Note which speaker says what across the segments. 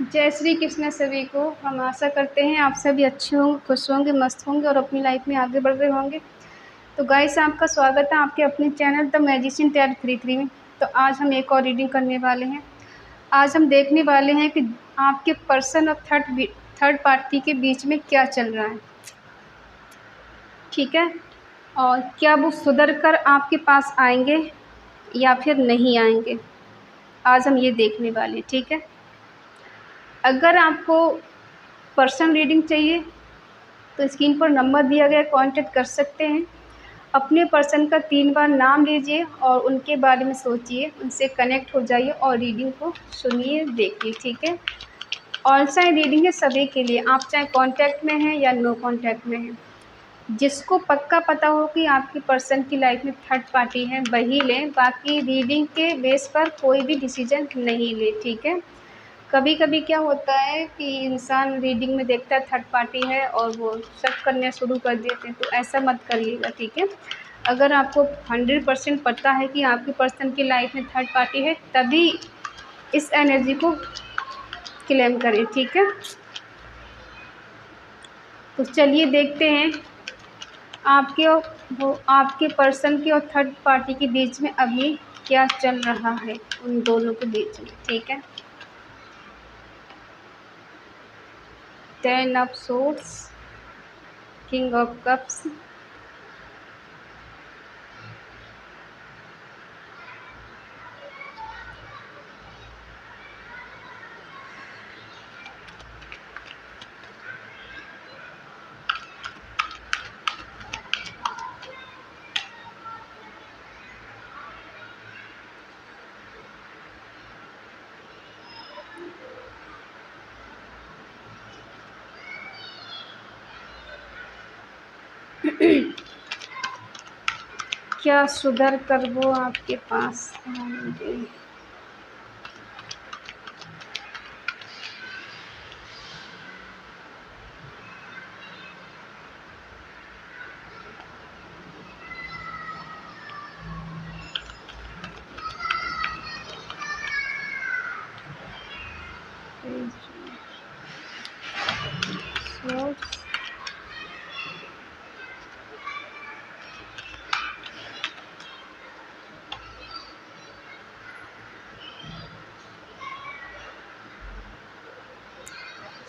Speaker 1: जय श्री कृष्ण सभी को। हम आशा करते हैं आप सभी अच्छे होंगे, खुश होंगे, मस्त होंगे और अपनी लाइफ में आगे बढ़ रहे होंगे। तो गाइस, आपका स्वागत है आपके अपने चैनल द मैजिशियन टैरो 33 में। तो आज हम एक और रीडिंग करने वाले हैं। आज हम देखने वाले हैं कि आपके पर्सन और थर्ड पार्टी के बीच में क्या चल रहा है, ठीक है। और क्या वो सुधर कर आपके पास आएंगे या फिर नहीं आएंगे, आज हम ये देखने वाले हैं, ठीक है। अगर आपको पर्सनल रीडिंग चाहिए तो स्क्रीन पर नंबर दिया गया, कांटेक्ट कर सकते हैं। अपने पर्सन का 3 बार नाम लीजिए और उनके बारे में सोचिए, उनसे कनेक्ट हो जाइए और रीडिंग को सुनिए, देखिए, ठीक है। ऑनलाइन रीडिंग है सभी के लिए, आप चाहे कांटेक्ट में हैं या नो कांटेक्ट में हैं। जिसको पक्का पता हो कि आपके पर्सन की लाइफ में थर्ड पार्टी है वही लें, बाकी रीडिंग के बेस पर कोई भी डिसीजन नहीं ले, ठीक है। कभी कभी क्या होता है कि इंसान रीडिंग में देखता है थर्ड पार्टी है और वो शक करना शुरू कर देते हैं, तो ऐसा मत करिएगा, ठीक है। अगर आपको 100% पता है कि आपके पर्सन की लाइफ में थर्ड पार्टी है तभी इस एनर्जी को क्लेम करें, ठीक है। तो चलिए देखते हैं आपके पर्सन के और थर्ड पार्टी के बीच में अभी क्या चल रहा है, उन दोनों के बीच में, ठीक है। 10 of swords, king of cups, क्या सुधर कर वो आपके पास आएंगे।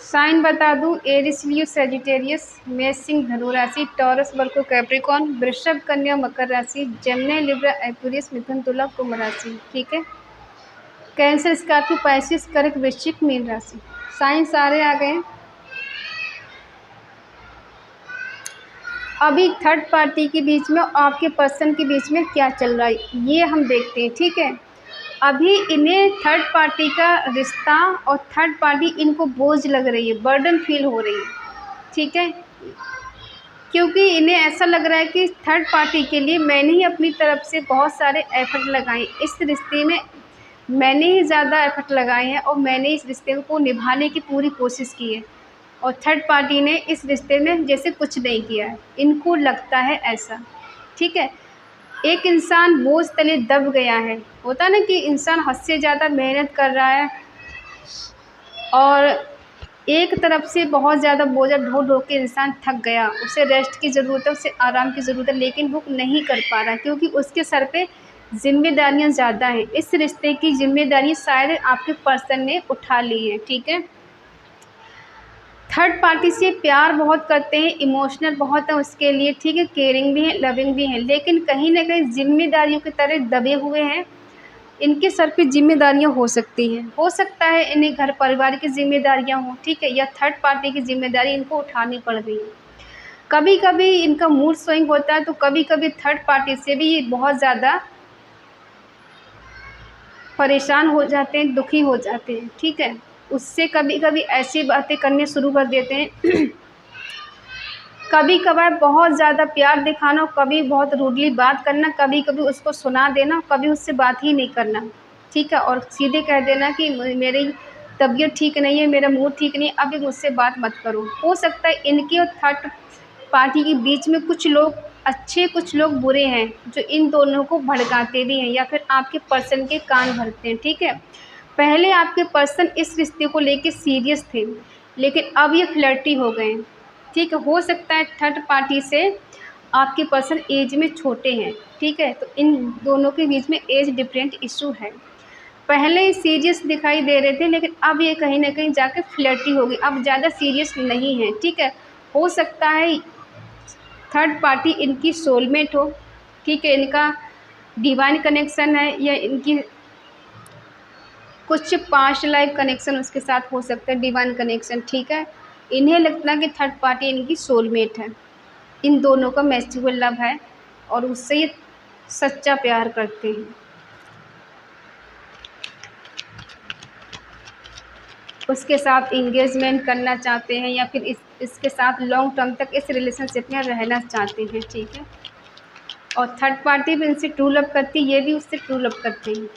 Speaker 1: साइन बता दूं, एरिस लियो सैजिटेरियस, मेष सिंह धनु राशि, टॉरस वर्गो कैप्रिकॉन, वृषभ कन्या मकर राशि, जेमिनी लिब्रा एक्वेरियस मिथुन तुला कुंभ राशि, ठीक है। कैंसर स्कॉर्पियो पाइसिस कर्क वृश्चिक मीन राशि। साइन सारे आ गए। अभी थर्ड पार्टी के बीच में आपके पर्सन के बीच में क्या चल रहा है ये हम देखते हैं, ठीक है। अभी इन्हें थर्ड पार्टी का रिश्ता और थर्ड पार्टी इनको बोझ लग रही है, बर्डन फील हो रही है, ठीक है। क्योंकि इन्हें ऐसा लग रहा है कि थर्ड पार्टी के लिए मैंने ही अपनी तरफ से बहुत सारे एफर्ट लगाए, इस रिश्ते में मैंने ही ज़्यादा एफर्ट लगाए हैं और मैंने इस रिश्ते को निभाने की पूरी कोशिश की है और थर्ड पार्टी ने इस रिश्ते में जैसे कुछ नहीं किया है, इनको लगता है ऐसा, ठीक है। एक इंसान बोझ तले दब गया है, होता ना कि इंसान हद से ज़्यादा मेहनत कर रहा है और एक तरफ से बहुत ज़्यादा बोझा ढो ढो के इंसान थक गया, उसे रेस्ट की ज़रूरत है, उसे आराम की ज़रूरत है, लेकिन वो नहीं कर पा रहा क्योंकि उसके सर पे जिम्मेदारियां ज़्यादा हैं। इस रिश्ते की जिम्मेदारी शायद आपके पर्सन ने उठा ली है, ठीक है। थर्ड पार्टी से प्यार बहुत करते हैं, इमोशनल बहुत है उसके लिए, ठीक है, केयरिंग भी है, लविंग भी है, लेकिन कहीं ना कहीं जिम्मेदारियों की तरह दबे हुए हैं। इनके सर पे जिम्मेदारियां हो सकती हैं, हो सकता है इन्हें घर परिवार की जिम्मेदारियां हों, ठीक है, या थर्ड पार्टी की जिम्मेदारी इनको उठानी पड़ रही है। कभी कभी इनका मूड स्विंग होता है तो कभी कभी थर्ड पार्टी से भी ये बहुत ज़्यादा परेशान हो जाते हैं, दुखी हो जाते हैं, ठीक है। उससे कभी कभी ऐसी बातें करने शुरू कर देते हैं कभी कभार बहुत ज़्यादा प्यार दिखाना, कभी बहुत रूडली बात करना, कभी कभी उसको सुना देना, कभी उससे बात ही नहीं करना, ठीक है, और सीधे कह देना कि मेरी तबीयत ठीक नहीं है, मेरा मूड ठीक नहीं है, अभी मुझसे बात मत करो। हो सकता है इनके और थर्ड पार्टी के बीच में कुछ लोग अच्छे कुछ लोग बुरे हैं जो इन दोनों को भड़काते भी हैं या फिर आपके पर्सन के कान भरते हैं, ठीक है। पहले आपके पर्सन इस रिश्ते को लेके सीरियस थे, लेकिन अब ये फ्लर्टी हो गए हैं, ठीक है। हो सकता है थर्ड पार्टी से आपके पर्सन एज में छोटे हैं, ठीक है। तो इन दोनों के बीच में एज डिफरेंट इशू है। पहले सीरियस दिखाई दे रहे थे, लेकिन अब ये कहीं ना कहीं जाके फ्लर्टी हो गई, अब ज़्यादा सीरियस नहीं है, ठीक है। हो सकता है थर्ड पार्टी इनकी सोलमेट हो, ठीक है, इनका डिवाइन कनेक्शन है, या इनकी कुछ पास्ट लाइफ कनेक्शन उसके साथ हो सकता है, डिवाइन कनेक्शन, ठीक है। इन्हें लगता है कि थर्ड पार्टी इनकी सोलमेट है, इन दोनों का म्यूचुअल लव है और उससे ये सच्चा प्यार करते हैं। उसके साथ इंगेजमेंट करना चाहते हैं, या फिर इसके साथ लॉन्ग टर्म तक इस रिलेशनशिप में रहना चाहते हैं, ठीक है। और थर्ड पार्टी भी इनसे ट्रू लव करती है, ये भी उससे ट्रू लव करते हैं।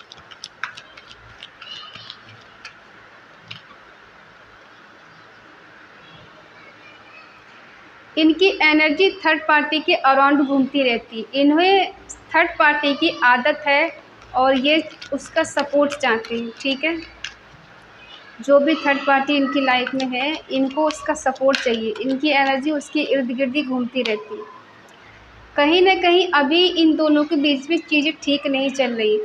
Speaker 1: इनकी एनर्जी थर्ड पार्टी के अराउंड घूमती रहती है। इन्हें थर्ड पार्टी की आदत है और ये उसका सपोर्ट चाहते हैं, ठीक है। जो भी थर्ड पार्टी इनकी लाइफ में है, इनको उसका सपोर्ट चाहिए, इनकी एनर्जी उसके इर्द गिर्द ही घूमती रहती है। कहीं ना कहीं अभी इन दोनों के बीच में चीज़ें ठीक नहीं चल रही,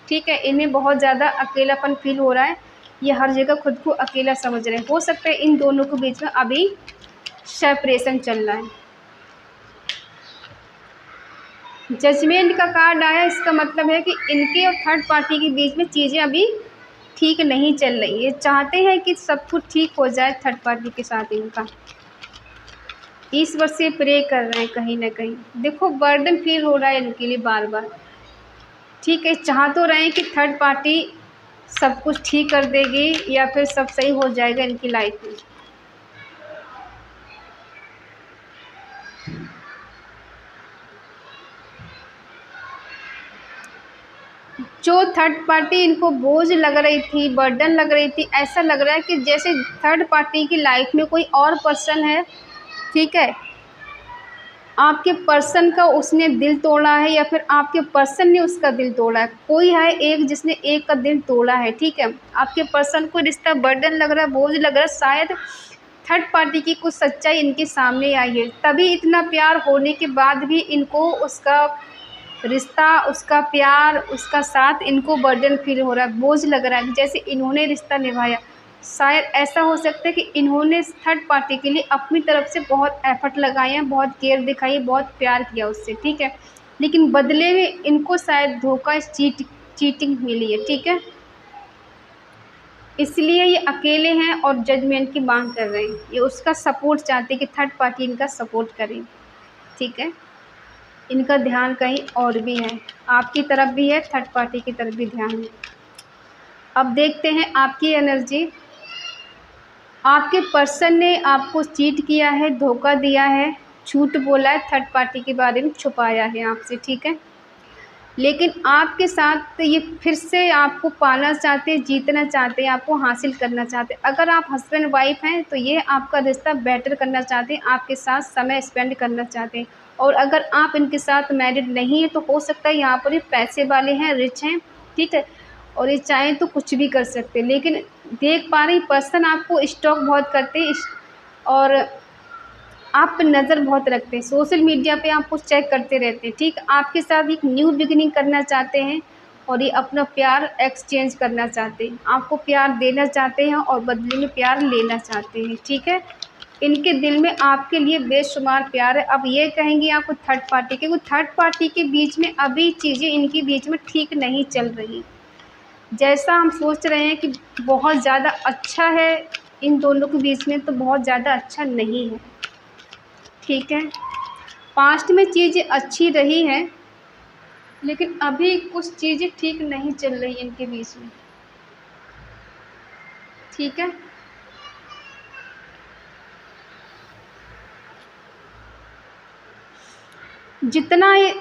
Speaker 1: ठीक है। इन्हें बहुत ज़्यादा अकेलापन फील हो रहा है, ये हर जगह खुद को अकेला समझ रहे हैं। हो सकता है इन दोनों के बीच में अभी सेपरेशन चल रहा है। जजमेंट का कार्ड आया, इसका मतलब है कि इनके और थर्ड पार्टी के बीच में चीज़ें अभी ठीक नहीं चल रही। ये चाहते हैं कि सब कुछ ठीक हो जाए थर्ड पार्टी के साथ इनका, ईश्वर से प्रे कर रहे हैं कहीं ना कहीं। देखो बर्डन फील हो रहा है इनके लिए बार बार, ठीक है। चाह तो रहे हैं कि थर्ड पार्टी सब कुछ ठीक कर देगी या फिर सब सही हो जाएगा इनकी लाइफ में। जो थर्ड पार्टी इनको बोझ लग रही थी, बर्डन लग रही थी, ऐसा लग रहा है कि जैसे थर्ड पार्टी की लाइफ में कोई और पर्सन है, ठीक है। आपके पर्सन का उसने दिल तोड़ा है, या फिर आपके पर्सन ने उसका दिल तोड़ा है। कोई है एक जिसने एक का दिल तोड़ा है, ठीक है। आपके पर्सन को रिश्ता बर्डन लग रहा है, बोझ लग रहा है। शायद थर्ड पार्टी की कुछ सच्चाई इनके सामने आई है, तभी इतना प्यार होने के बाद भी इनको उसका रिश्ता, उसका प्यार, उसका साथ इनको बर्डन फील हो रहा है, बोझ लग रहा है। जैसे इन्होंने रिश्ता निभाया, शायद ऐसा हो सकता है कि इन्होंने थर्ड पार्टी के लिए अपनी तरफ से बहुत एफर्ट लगाए हैं, बहुत केयर दिखाई, बहुत प्यार किया उससे, ठीक है। लेकिन बदले में इनको शायद धोखा, चीटिंग मिली है, ठीक है। इसलिए ये अकेले हैं और जजमेंट की मांग कर रहे हैं। ये उसका सपोर्ट चाहते हैं कि थर्ड पार्टी इनका सपोर्ट करे, ठीक है। इनका ध्यान कहीं और भी है, आपकी तरफ भी है, थर्ड पार्टी की तरफ भी ध्यान है। अब देखते हैं आपकी एनर्जी। आपके पर्सन ने आपको चीट किया है, धोखा दिया है, झूठ बोला है, थर्ड पार्टी के बारे में छुपाया है आपसे, ठीक है। लेकिन आपके साथ ये फिर से आपको पाना चाहते हैं, जीतना चाहते हैं, आपको हासिल करना चाहते हैं। अगर आप हस्बैंड वाइफ हैं तो ये आपका रिश्ता बेटर करना चाहते हैं, आपके साथ समय स्पेंड करना चाहते हैं। और अगर आप इनके साथ मैरिड नहीं है तो हो सकता है यहाँ पर ये पैसे वाले हैं, रिच हैं, ठीक है, और ये चाहें तो कुछ भी कर सकते हैं। लेकिन देख पा रही पर्सन आपको स्टॉक बहुत करते हैं और आप पे नज़र बहुत रखते हैं, सोशल मीडिया पे आपको चेक करते रहते हैं, ठीक। आपके साथ एक न्यू बिगिनिंग करना चाहते हैं और ये अपना प्यार एक्सचेंज करना चाहते हैं। आपको प्यार देना चाहते हैं और बदले में प्यार लेना चाहते हैं, ठीक है। इनके दिल में आपके लिए बेशुमार प्यार है। अब ये कहेंगे आपको थर्ड पार्टी के, थर्ड पार्टी के बीच में अभी चीज़ें इनके बीच में ठीक नहीं चल रही। जैसा हम सोच रहे हैं कि बहुत ज़्यादा अच्छा है इन दोनों के बीच में, तो बहुत ज़्यादा अच्छा नहीं है, ठीक है। पास्ट में चीज़ें अच्छी रही हैं, लेकिन अभी कुछ चीज़ें ठीक नहीं चल रही इनके बीच में, ठीक है। जितना ये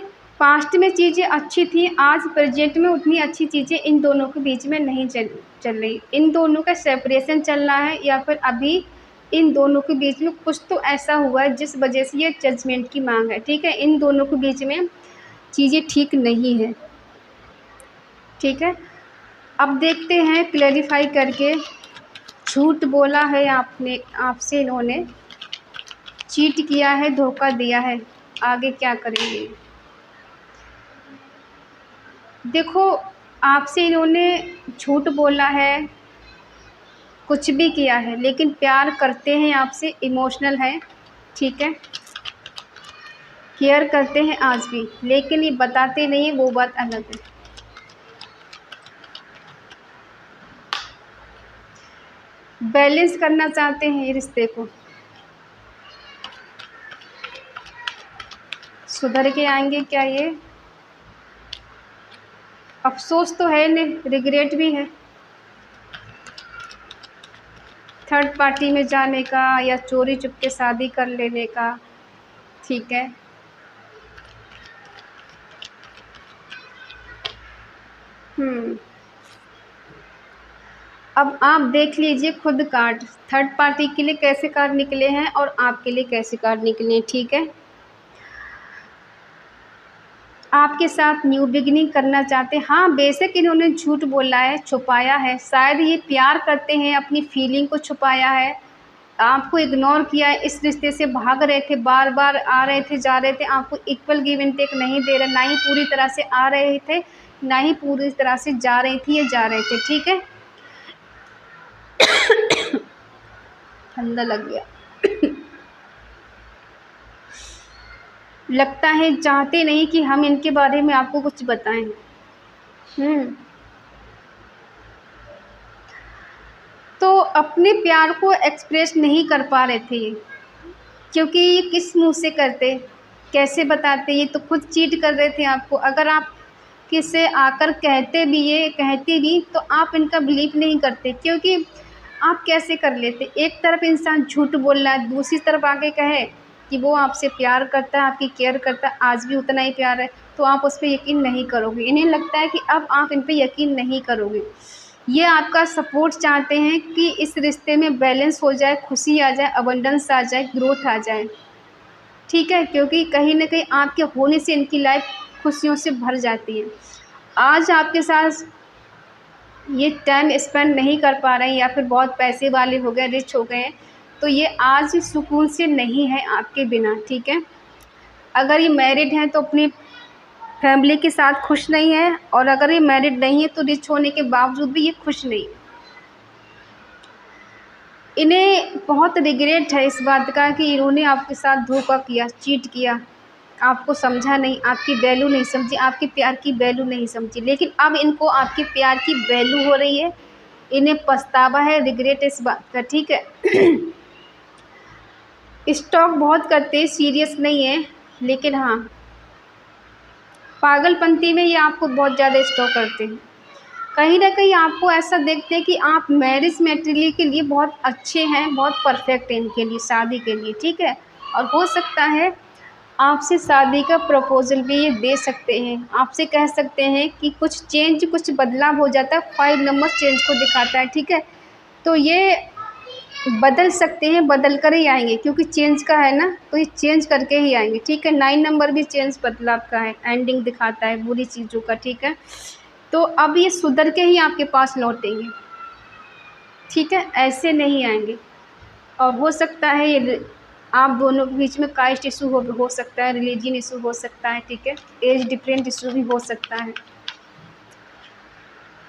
Speaker 1: पास्ट में चीज़ें अच्छी थी, आज प्रेजेंट में उतनी अच्छी चीज़ें इन दोनों के बीच में नहीं चल रही। इन दोनों का सेपरेशन चल रहा है, या फिर अभी इन दोनों के बीच में कुछ तो ऐसा हुआ है जिस वजह से ये जजमेंट की मांग है, ठीक है। इन दोनों के बीच में चीज़ें ठीक नहीं है, ठीक है। अब देखते हैं क्लैरिफाई करके, झूठ बोला है आपने, आपसे इन्होंने चीट किया है, धोखा दिया है, आगे क्या करेंगे। देखो, आपसे इन्होंने झूठ बोला है, कुछ भी किया है, लेकिन प्यार करते हैं आपसे, इमोशनल है, ठीक है, केयर करते हैं आज भी, लेकिन ये बताते नहीं है, वो बात अलग है। बैलेंस करना चाहते हैं ये रिश्ते को, सुधर के आएंगे क्या ये? अफसोस तो है नहीं, रिग्रेट भी है, थर्ड पार्टी में जाने का या चोरी चुपके शादी कर लेने का, ठीक है। अब आप देख लीजिए खुद कार्ड, थर्ड पार्टी के लिए कैसे कार्ड निकले हैं और आपके लिए कैसे कार्ड निकले हैं, ठीक है। आपके साथ न्यू बिगिनिंग करना चाहते हैं। हाँ, बेशक इन्होंने झूठ बोला है, छुपाया है, शायद ये प्यार करते हैं, अपनी फीलिंग को छुपाया है, आपको इग्नोर किया है, इस रिश्ते से भाग रहे थे, बार बार आ रहे थे, जा रहे थे, आपको इक्वल गिव एंड टेक नहीं दे रहे, ना ही पूरी तरह से आ रहे थे, ना ही पूरी तरह से जा रही थी, ये जा रहे थे, ठीक है। ठंडा लग गया। लगता है चाहते नहीं कि हम इनके बारे में आपको कुछ बताएं। तो अपने प्यार को एक्सप्रेस नहीं कर पा रहे थे ये, क्योंकि ये किस मुंह से करते, कैसे बताते, ये तो खुद चीट कर रहे थे आपको। अगर आप किसे आकर कहते भी, ये कहते भी, तो आप इनका बिलीव नहीं करते, क्योंकि आप कैसे कर लेते। एक तरफ इंसान झूठ बोल रहा है, दूसरी तरफ आके कहे कि वो आपसे प्यार करता है, आपकी केयर करता है, आज भी उतना ही प्यार है, तो आप उस पर यकीन नहीं करोगे। इन्हें लगता है कि अब आप इन पर यकीन नहीं करोगे। ये आपका सपोर्ट चाहते हैं कि इस रिश्ते में बैलेंस हो जाए, खुशी आ जाए, अबंडेंस आ जाए, ग्रोथ आ जाए, ठीक है, क्योंकि कहीं ना कहीं आपके होने से इनकी लाइफ खुशियों से भर जाती है। आज आपके साथ ये टाइम स्पेंड नहीं कर पा रहे हैं, या फिर बहुत पैसे वाले हो गए, रिच हो गए हैं, तो ये आज सुकून से नहीं है आपके बिना, ठीक है। अगर ये मैरिड हैं तो अपनी फैमिली के साथ खुश नहीं है, और अगर ये मैरिड नहीं है तो रिच होने के बावजूद भी ये खुश नहीं। इन्हें बहुत रिग्रेट है इस बात का कि इन्होंने आपके साथ धोखा किया, चीट किया, आपको समझा नहीं, आपकी वैल्यू नहीं समझी, आपके प्यार की वैल्यू नहीं समझी, लेकिन अब इनको आपके प्यार की वैल्यू हो रही है। इन्हें पछतावा है, रिग्रेट इस बात का, ठीक है। स्टॉक बहुत करते हैं, सीरियस नहीं है, लेकिन हाँ, पागलपंती में ये आपको बहुत ज़्यादा स्टॉक करते हैं। कहीं ना कहीं आपको ऐसा देखते हैं कि आप मैरिज मटेरियल के लिए बहुत अच्छे हैं, बहुत परफेक्ट हैं इनके लिए, शादी के लिए, ठीक है। और हो सकता है आपसे शादी का प्रपोजल भी ये दे सकते हैं, आपसे कह सकते हैं कि कुछ चेंज, कुछ बदलाव हो जाता है, 5 नंबर चेंज को दिखाता है, ठीक है। तो ये बदल सकते हैं, बदल कर ही आएंगे, क्योंकि चेंज का है ना, तो ये चेंज करके ही आएंगे, ठीक है। 9 नंबर भी चेंज, बदलाव का है, एंडिंग दिखाता है बुरी चीज़ों का, ठीक है। तो अब ये सुधर के ही आपके पास लौटेंगे, ठीक है, ऐसे नहीं आएंगे। और हो सकता है ये आप दोनों के बीच में कास्ट इशू हो सकता है, रिलीजन इशू हो सकता है, ठीक है, एज डिफरेंट इशू भी हो सकता है।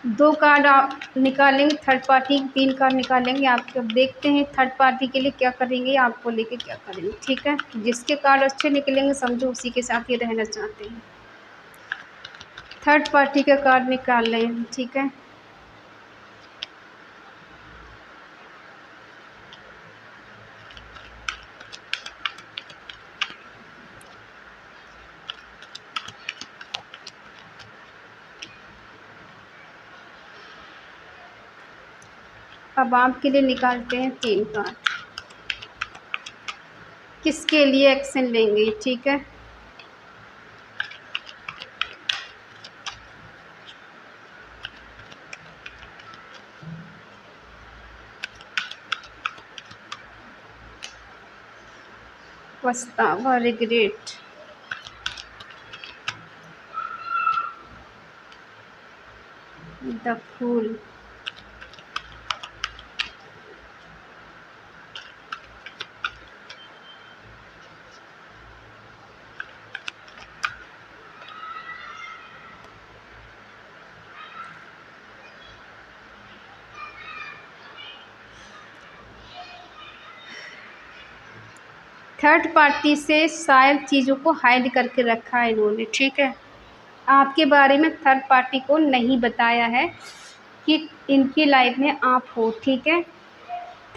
Speaker 1: 2 कार्ड आप निकालेंगे थर्ड पार्टी, 3 कार्ड निकालेंगे आपके। अब देखते हैं थर्ड पार्टी के लिए क्या करेंगे, आपको लेके क्या करेंगे, ठीक है। जिसके कार्ड अच्छे निकलेंगे समझो उसी के साथ ही रहना चाहते हैं। थर्ड पार्टी का कार्ड निकाल लें हम, ठीक है। अब आपके लिए निकालते हैं 3 कार्ड, किसके लिए एक्शन लेंगे, ठीक है। पछतावा, regret, the fool. Third party से शायद चीज़ों को हाइड करके रखा है इन्होंने, ठीक है। आपके बारे में थर्ड पार्टी को नहीं बताया है कि इनकी लाइफ में आप हो, ठीक है।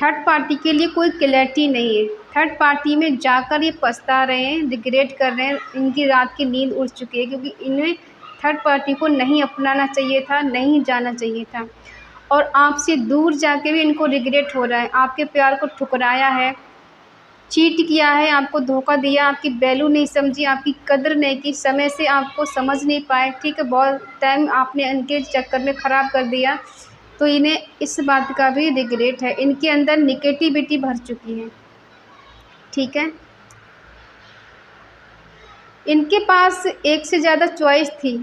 Speaker 1: थर्ड पार्टी के लिए कोई क्लैरिटी नहीं है। थर्ड पार्टी में जाकर ये पछता रहे हैं, रिग्रेट कर रहे हैं, इनकी रात की नींद उड़ चुकी है, क्योंकि इन्हें थर्ड पार्टी को नहीं अपनाना चाहिए था, नहीं जाना चाहिए था। और आपसे दूर जाके भी इनको रिग्रेट हो रहा है। आपके प्यार को ठुकराया है, चीट किया है, आपको धोखा दिया, आपकी वैल्यू नहीं समझी, आपकी कदर नहीं की, समय से आपको समझ नहीं पाए, ठीक है। बहुत टाइम आपने इनके चक्कर में ख़राब कर दिया, तो इन्हें इस बात का भी रिग्रेट है। इनके अंदर निगेटिविटी भर चुकी है, ठीक है। इनके पास एक से ज़्यादा चॉइस थी,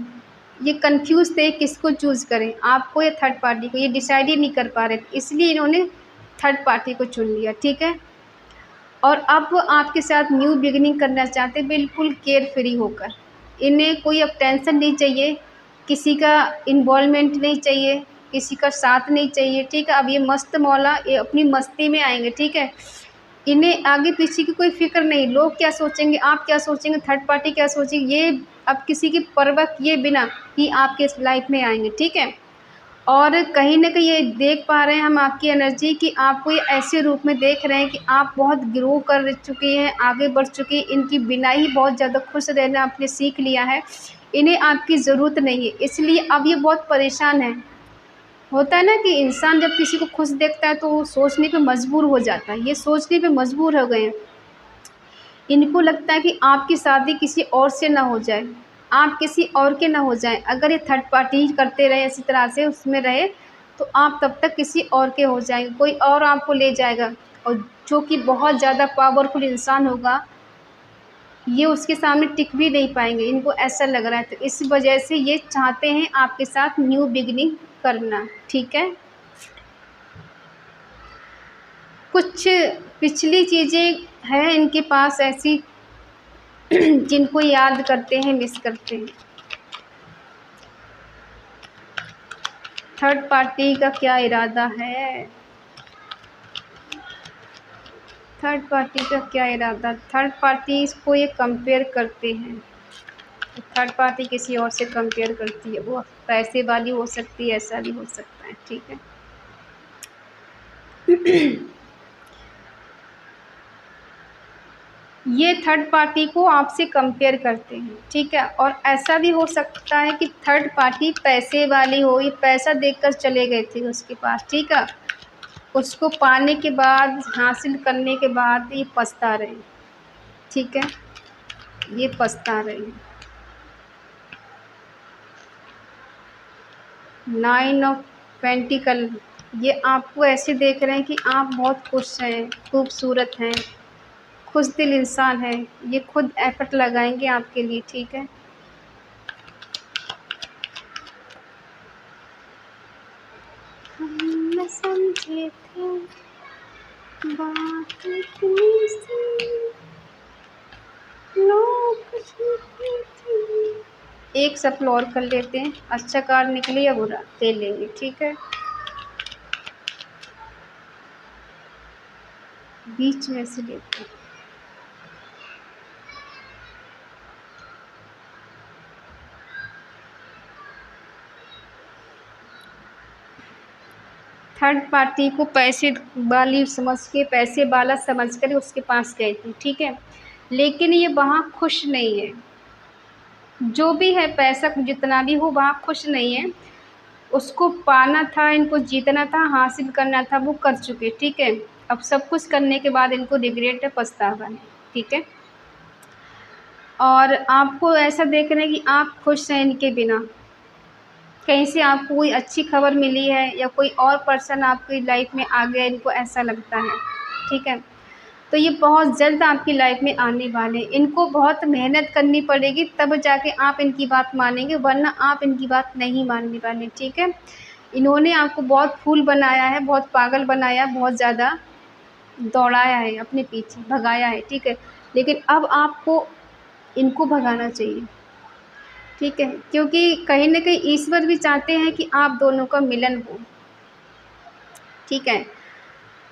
Speaker 1: ये कंफ्यूज थे किसको चूज़ करें, आपको या थर्ड पार्टी को, ये डिसाइड ही नहीं कर पा रहे थे, इसलिए इन्होंने थर्ड पार्टी को चुन लिया, ठीक है। और अब आपके साथ न्यू बिगिनिंग करना चाहते हैं, बिल्कुल केयर फ्री होकर। इन्हें कोई अब टेंशन नहीं चाहिए, किसी का इन्वॉल्वमेंट नहीं चाहिए, किसी का साथ नहीं चाहिए, ठीक है। अब ये मस्त मौला, ये अपनी मस्ती में आएंगे, ठीक है। इन्हें आगे पीछे की कोई फिक्र नहीं, लोग क्या सोचेंगे, आप क्या सोचेंगे, थर्ड पार्टी क्या सोचेंगे, ये अब किसी की परवाह किए बिना ही आपके इस लाइफ में आएंगे, ठीक है। और कहीं न कहीं ये देख पा रहे हैं हम आपकी एनर्जी कि आपको ये ऐसे रूप में देख रहे हैं कि आप बहुत ग्रो कर चुकी हैं, आगे बढ़ चुकी हैं। इनकी बिना ही बहुत ज़्यादा खुश रहना आपने सीख लिया है। इन्हें आपकी ज़रूरत नहीं है, इसलिए अब ये बहुत परेशान हैं। होता है ना कि इंसान जब किसी को खुश देखता है तो वो सोचने पे मजबूर हो जाता है। ये सोचने पे मजबूर हो गए हैं। इनको लगता है कि आपकी शादी किसी और से ना हो जाए, आप किसी और के ना हो जाएँ। अगर ये थर्ड पार्टी करते रहे, इसी तरह से उसमें रहे, तो आप तब तक किसी और के हो जाएँगे, कोई और आपको ले जाएगा, और जो कि बहुत ज़्यादा पावरफुल इंसान होगा, ये उसके सामने टिक भी नहीं पाएँगे, इनको ऐसा लग रहा है। तो इस वजह से ये चाहते हैं आपके साथ न्यू बिगिनिंग करना, ठीक है। कुछ पिछली चीज़ें हैं इनके पास ऐसी जिनको याद करते हैं, मिस करते हैं। थर्ड पार्टी का क्या इरादा है, थर्ड पार्टी का क्या इरादा, थर्ड पार्टी इसको ये कंपेयर करते हैं। थर्ड पार्टी किसी और से कंपेयर करती है, वो पैसे वाली हो सकती है, ऐसा भी हो सकता है, ठीक है। ये थर्ड पार्टी को आपसे कंपेयर करते हैं, ठीक है। और ऐसा भी हो सकता है कि थर्ड पार्टी पैसे वाली हो, ये पैसा देकर चले गए थे उसके पास, ठीक है। उसको पाने के बाद, हासिल करने के बाद ये पछता रहे, ठीक है, ये पछता रहे हैं। 9 ऑफ पेंटिकल, ये आपको ऐसे देख रहे हैं कि आप बहुत खुश हैं, खूबसूरत हैं, खुश दिल इंसान है, ये खुद एफर्ट लगाएंगे आपके लिए, ठीक है। हम न समझे थे बात इतनी सी, लोग छुपे थे। एक सफल और कर लेते हैं, अच्छा कार्ड निकले या बुरा दे लेंगे, ठीक है। बीच में से लेते हैं। थर्ड पार्टी को पैसे वाली समझ के, पैसे वाला समझ कर उसके पास गई थी, ठीक है। लेकिन ये वहाँ खुश नहीं है, जो भी है पैसा जितना भी हो वहाँ खुश नहीं है। उसको पाना था, इनको जीतना था, हासिल करना था, वो कर चुके, ठीक है। अब सब कुछ करने के बाद इनको रिग्रेट है, पछतावा है, ठीक है। और आपको ऐसा देख रहे हैं कि आप खुश हैं इनके बिना, कहीं से आपको कोई अच्छी खबर मिली है या कोई और पर्सन आपकी लाइफ में आ गया, इनको ऐसा लगता है, ठीक है। तो ये बहुत जल्द आपकी लाइफ में आने वाले हैं। इनको बहुत मेहनत करनी पड़ेगी, तब जाके आप इनकी बात मानेंगे, वरना आप इनकी बात नहीं मानने वाले, ठीक है। इन्होंने आपको बहुत फूल बनाया है, बहुत पागल बनाया, बहुत ज़्यादा दौड़ाया है अपने पीछे, भगाया है, ठीक है। लेकिन अब आपको इनको भगाना चाहिए, ठीक है, क्योंकि कहीं न कहीं ईश्वर भी चाहते हैं कि आप दोनों का मिलन हो, ठीक है।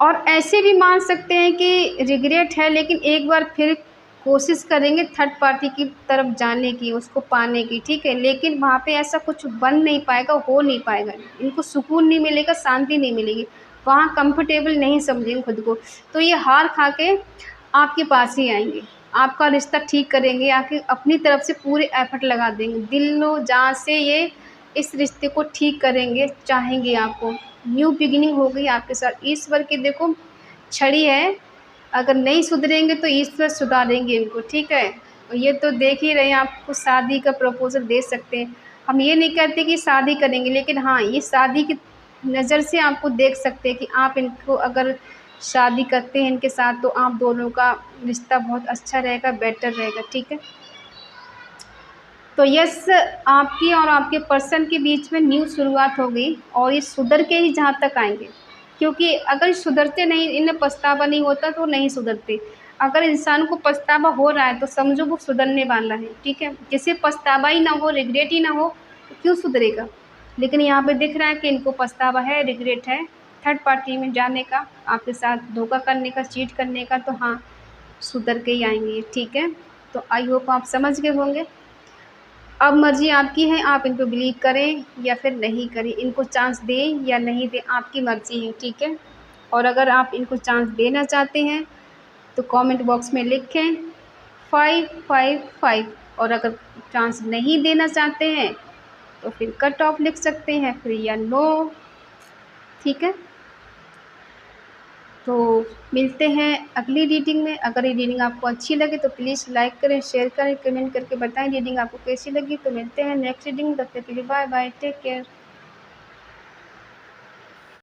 Speaker 1: और ऐसे भी मान सकते हैं कि रिग्रेट है, लेकिन एक बार फिर कोशिश करेंगे थर्ड पार्टी की तरफ जाने की, उसको पाने की, ठीक है। लेकिन वहाँ पे ऐसा कुछ बन नहीं पाएगा, हो नहीं पाएगा, इनको सुकून नहीं मिलेगा, शांति नहीं मिलेगी, वहाँ कंफर्टेबल नहीं समझेंगे खुद को। तो ये हार खा के आपके पास ही आएंगे, आपका रिश्ता ठीक करेंगे, आके अपनी तरफ से पूरे एफर्ट लगा देंगे, दिलो जान से ये इस रिश्ते को ठीक करेंगे, चाहेंगे आपको। न्यू बिगिनिंग हो गई आपके साथ। ईश्वर की देखो छड़ी है, अगर नहीं सुधरेंगे तो ईश्वर सुधारेंगे इनको, ठीक है। और ये तो देख ही रहे हैं, आपको शादी का प्रपोज़ल दे सकते हैं। हम ये नहीं कहते कि शादी करेंगे, लेकिन हाँ, ये शादी की नज़र से आपको देख सकते हैं कि आप इनको अगर शादी करते हैं इनके साथ, तो आप दोनों का रिश्ता बहुत अच्छा रहेगा, बेटर रहेगा, ठीक है। तो यस, आपकी और आपके पर्सन के बीच में न्यू शुरुआत हो गई, और ये सुधर के ही जहाँ तक आएँगे, क्योंकि अगर सुधरते नहीं, इन्हें पछतावा नहीं होता तो नहीं सुधरते। अगर इंसान को पछतावा हो रहा है तो समझो वो सुधरने वाला है, ठीक है। जिसे पछतावा ही ना हो, रिग्रेट ही ना हो, तो क्यों सुधरेगा। लेकिन यहाँ पे दिख रहा है कि इनको पछतावा है, रिग्रेट है थर्ड पार्टी में जाने का, आपके साथ धोखा करने का, चीट करने का। तो हाँ, सुधर के ही आएँगे ये, ठीक है। तो आई होप आप समझ गए होंगे। अब मर्ज़ी आपकी है, आप इनको बिलीव करें या फिर नहीं करें, इनको चांस दें या नहीं दें, आपकी मर्ज़ी है, ठीक है। और अगर आप इनको चांस देना चाहते हैं तो कमेंट बॉक्स में लिखें 555, और अगर चांस नहीं देना चाहते हैं तो फिर कट ऑफ लिख सकते हैं, फिर या नो, ठीक है। तो मिलते हैं अगली रीडिंग में। अगर ये रीडिंग आपको अच्छी लगे तो प्लीज़ लाइक करें, शेयर करें, कमेंट करके बताएं रीडिंग आपको कैसी लगी। तो मिलते हैं नेक्स्ट रीडिंग, तब तक के लिए बाय बाय, टेक केयर।